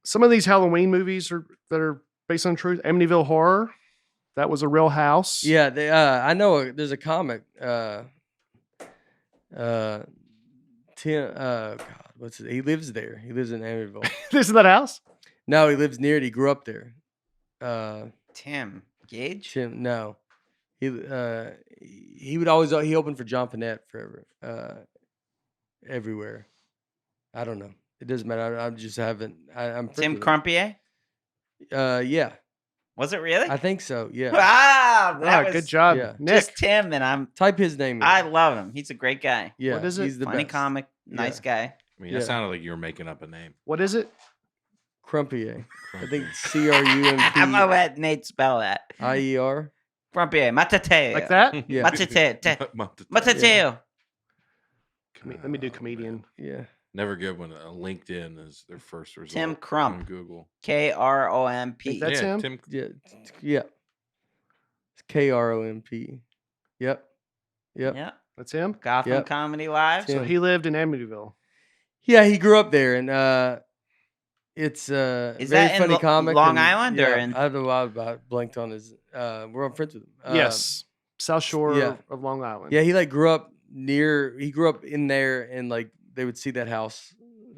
some of these Halloween movies that are based on truth. Amityville Horror, that was a real house. Yeah, they, I know there's a comic. Tim, God, what's it? He lives there. He lives in Amityville. This is that house. No, he lives near it. He grew up there. Tim Gage? Tim, no, he would always he opened for John Finette forever, everywhere. I don't know. It doesn't matter. I just haven't. I'm friends Tim with him. Crumpier? Yeah, Was it really? I think so. Yeah. Wow, that was good job, yeah. Nick. just Tim, and I'm. Type his name in. I love him. He's a great guy. Yeah. What is it? He's the Funny best. comic, nice guy. I mean, Yeah. that sounded like you were making up a name. What is it? Crumpier. I think I'm gonna let Nate spell that. CRUMPIER. Crumpier, Matateo. Like that? Yeah. Matateo. Let me do comedian. Yeah. Never good when LinkedIn is their first result. Tim Crump. on Google. Kromp. That's him? Tim. Yeah. Yeah. It's KROMP. Yep. Yeah. That's him. Gotham Yep. Comedy Live. So he lived in Amityville. Yeah, he grew up there, and it's Is very that in funny comic. Long and, Island or yeah, in? I don't know why I blanked on his. We're on friends with him. Yes, South Shore yeah. of Long Island. Yeah, he like grew up near. He grew up in there, and like they would see that house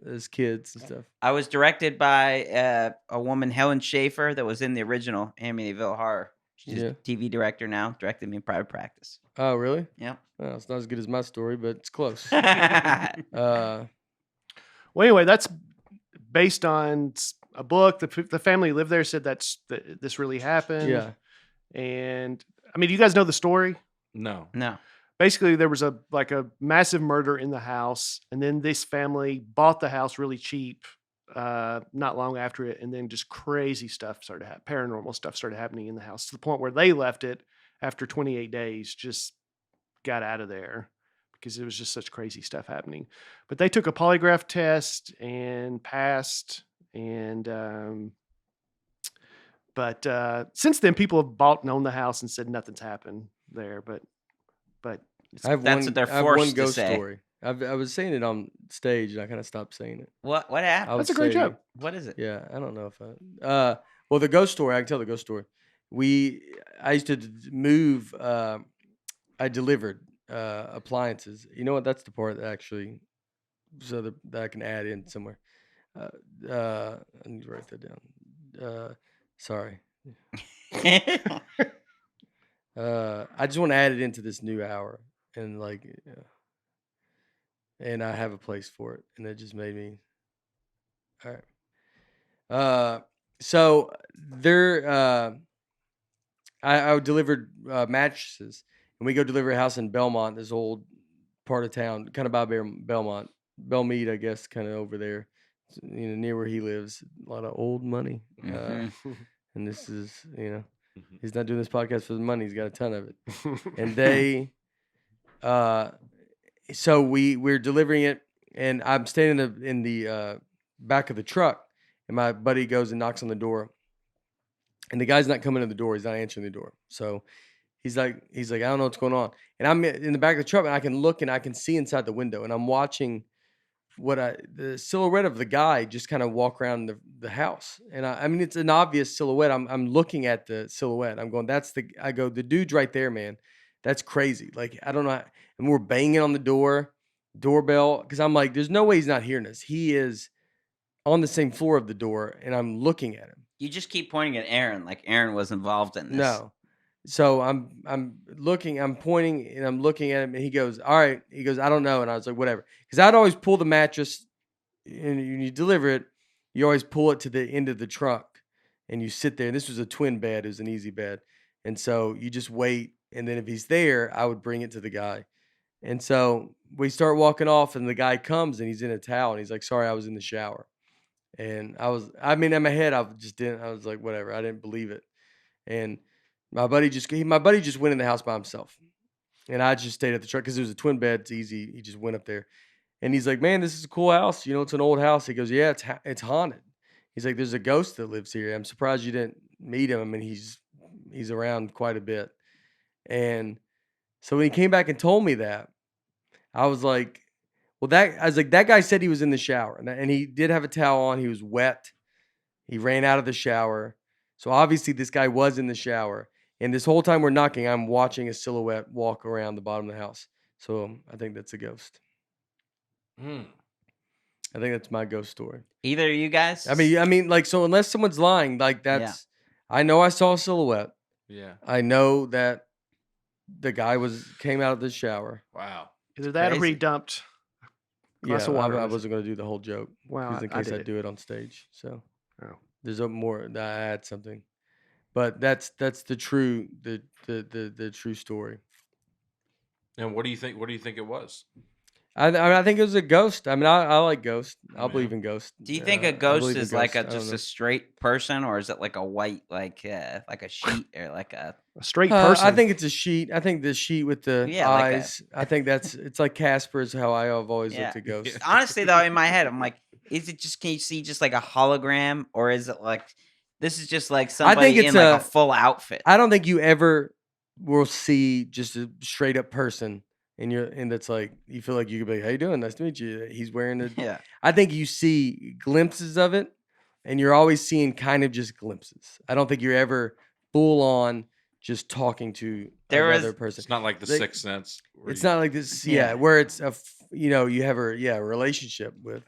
as kids and stuff. I was directed by a woman, Helen Schaefer, that was in the original Amityville Horror. She's a TV director now. Directed me in private practice. Oh, really? Yep. Well, it's not as good as my story, but it's close. Well, anyway, that's based on a book. The family lived there, said this really happened. Yeah. And I mean, do you guys know the story? No. No. Basically, there was a massive murder in the house, and then this family bought the house really cheap, not long after it, and then just crazy stuff started paranormal stuff started happening in the house to the point where they left it after 28 days, just got out of there because it was just such crazy stuff happening. But they took a polygraph test and passed, and but since then, people have bought and owned the house and said nothing's happened there, but. That's what they're I have forced one to ghost say. story. I was saying it on stage, and I kind of stopped saying it. What happened? I would That's a great say- joke. What is it? Yeah, I don't know if I. Well, the ghost story. I can tell the ghost story. I used to move. I delivered appliances. You know what? That's the part that actually, that I can add in somewhere. I need to write that down. Sorry. I just want to add it into this new hour, and and I have a place for it, and it just made me. All right. So there, I delivered mattresses, and we go deliver a house in Belmont, this old part of town, kind of by Belmont, Belmead, I guess, kind of over there, near where he lives. A lot of old money, and this is, he's not doing this podcast for the money. He's got a ton of it, and they, so we're delivering it, and I'm standing in the back of the truck. And my buddy goes and knocks on the door, and the guy's not coming to the door. He's not answering the door. So he's like, I don't know what's going on. And I'm in the back of the truck, and I can look and I can see inside the window, and I'm watching the silhouette of the guy just kind of walk around the house. And I mean, it's an obvious silhouette. I'm looking at the silhouette. I'm going, the dude's right there, man. That's crazy. Like, I don't know. And we're banging on the doorbell, because I'm like, there's no way he's not hearing us. He is on the same floor of the door, and I'm looking at him. You just keep pointing at Aaron like Aaron was involved in this. No. So I'm looking, I'm pointing, and I'm looking at him, and he goes, all right. He goes, I don't know. And I was like, whatever. Because I'd always pull the mattress, and you deliver it, you always pull it to the end of the truck, and you sit there. And this was a twin bed. It was an easy bed. And so you just wait, and then if he's there, I would bring it to the guy. And so we start walking off, and the guy comes, and he's in a towel, and he's like, sorry, I was in the shower. And in my head, I was like, whatever. I didn't believe it. And my buddy just went in the house by himself. And I just stayed at the truck because it was a twin bed. It's easy. He just went up there. And he's like, man, this is a cool house. It's an old house. He goes, yeah, it's haunted. He's like, there's a ghost that lives here. I'm surprised you didn't meet him. I mean, he's around quite a bit. And so when he came back and told me that, I was like, that guy said he was in the shower, and he did have a towel on. He was wet, He ran out of the shower. So obviously this guy was in the shower. And this whole time we're knocking, I'm watching a silhouette walk around the bottom of the house. So I think that's a ghost. Hmm. I think that's my ghost story. Either of you guys? I mean, like, so unless someone's lying, like that's, I know I saw a silhouette. Yeah. I know that the guy came out of the shower. Wow. Either that or he Crazy. dumped a glass Yeah, of water. I wasn't going to do the whole joke. Wow, Because in I case did I it. do it on stage. So Oh. there's more that I add something. But that's the true true story. And what do you think? What do you think it was? I think it was a ghost. I mean, I like ghosts. I'll Yeah. believe in ghosts. Do you think I a ghost believe in is like ghosts. I don't just know. a straight person, or is it like a white, like a sheet, or like a? A straight person. I think it's a sheet. I think the sheet with the Yeah, like a- eyes. I think it's like Casper's how I've always Yeah. looked at ghosts. Honestly, though, in my head, I'm like, is it just? Can you see just like a hologram, or is it like this is just like somebody it's in like a full outfit? I don't think you ever will see just a straight up person, and that's like you feel like you could be like, "How you doing? Nice to meet you." He's wearing the. Yeah. I think you see glimpses of it, and you're always seeing kind of just glimpses. I don't think you're ever full on just talking to another person. It's not like the Like, Sixth Sense. It's not like this, Yeah. where it's you have a relationship with,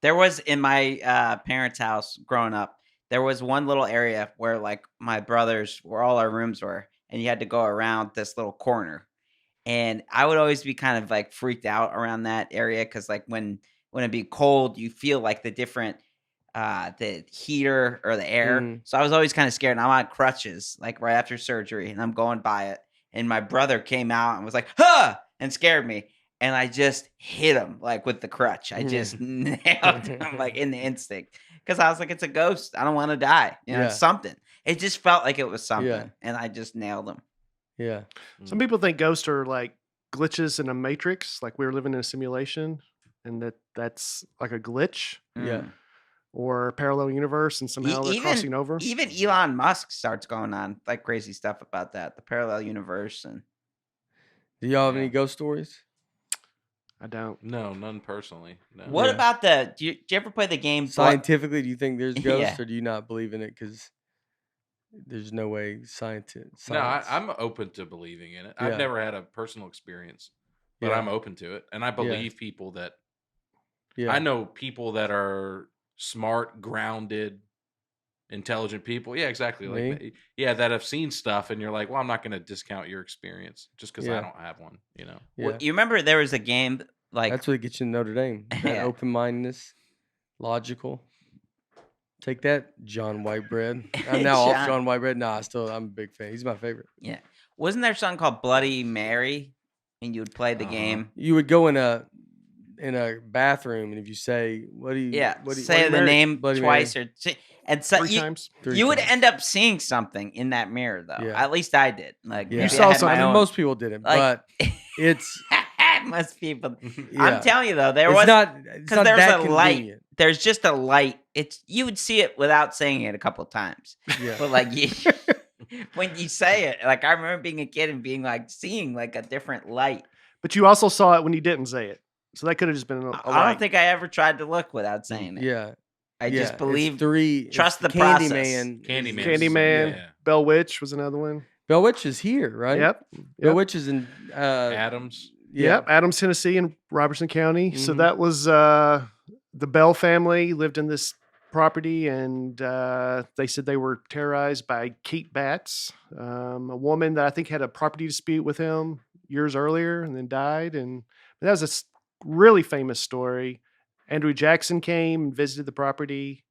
There was in my parents' house growing up. There was one little area where like my brothers, where all our rooms were, and you had to go around this little corner. And I would always be kind of like freaked out around that area because like when it'd be cold, you feel like the different the heater or the air. Mhm. So I was always kind of scared. And I'm on crutches like right after surgery, and I'm going by it. And my brother came out and was like, "Huh!" and scared me. And I just hit him like with the crutch. I just nailed him like in the instinct because I was like, "It's a ghost. I don't want to die. It's something." It just felt like it was something, and I just nailed him. Yeah. Some people think ghosts are like glitches in a matrix, like we're living in a simulation, and that's like a glitch Yeah. or a parallel universe, and somehow they're crossing over. Even Elon Musk starts going on like crazy stuff about that, the parallel universe. And Do y'all have any ghost stories? I don't. No, none personally. No. what about do you ever play the game? Scientifically, do you think there's ghosts, Yeah. or do you not believe in it because there's no way science? No, I'm open to believing in it. Yeah. I've never had a personal experience, but I'm open to it, and I believe people that. Yeah. I know people that are smart, grounded, intelligent people. Yeah, exactly. Like, that have seen stuff, and you're like, well, I'm not going to discount your experience just because I don't have one. Yeah. Well, you remember there was a game like That's what gets you in Notre Dame. That Yeah. open-mindedness, logical. Take that, John Whitebread. I'm now off John Whitebread. Nah, I'm a big fan. He's my favorite. Yeah, wasn't there something called Bloody Mary, and you would play the game? You would go in a bathroom, and if you say, "What do you?" Say the name Bloody twice Mary. and so Three times. you would end up seeing something in that mirror, though. Yeah. At least I did. Like Yeah. maybe saw I had something. my I mean, own. most people didn't, Like- but it's Most people. yeah. I'm telling you though, there it's was not because there's that a light. convenient. There's just a light. It's you would see it without saying it a couple times, Yeah. but like when you say it, like I remember being a kid and being like seeing like a different light. But you also saw it when you didn't say it, so that could have just been a I light. don't think I ever tried to look without saying it. Yeah. I just It's believe. it's trust the process. Candyman. Candyman, Yeah. Bell Witch was another one. Bell Witch is here, right? Yep. Bell Witch is in Adams. Yep. Adams, Tennessee, and Robertson County. So Mhm. that was the Bell family lived in this property, and they said they were terrorized by Keat bats. A woman that I think had a property dispute with him years earlier and then died. And that was a really famous story. Andrew Jackson came and visited the property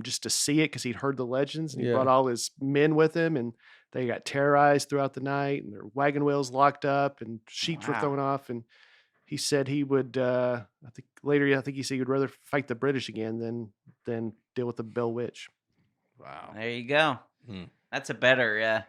just to see it because he'd heard the legends, and he brought all his men with him, and they got terrorized throughout the night, and their wagon wheels locked up, and sheets were thrown off. And he said he would. I think he said he would rather fight the British again than deal with the Bell Witch. Wow. There you go. Hmm. That's a better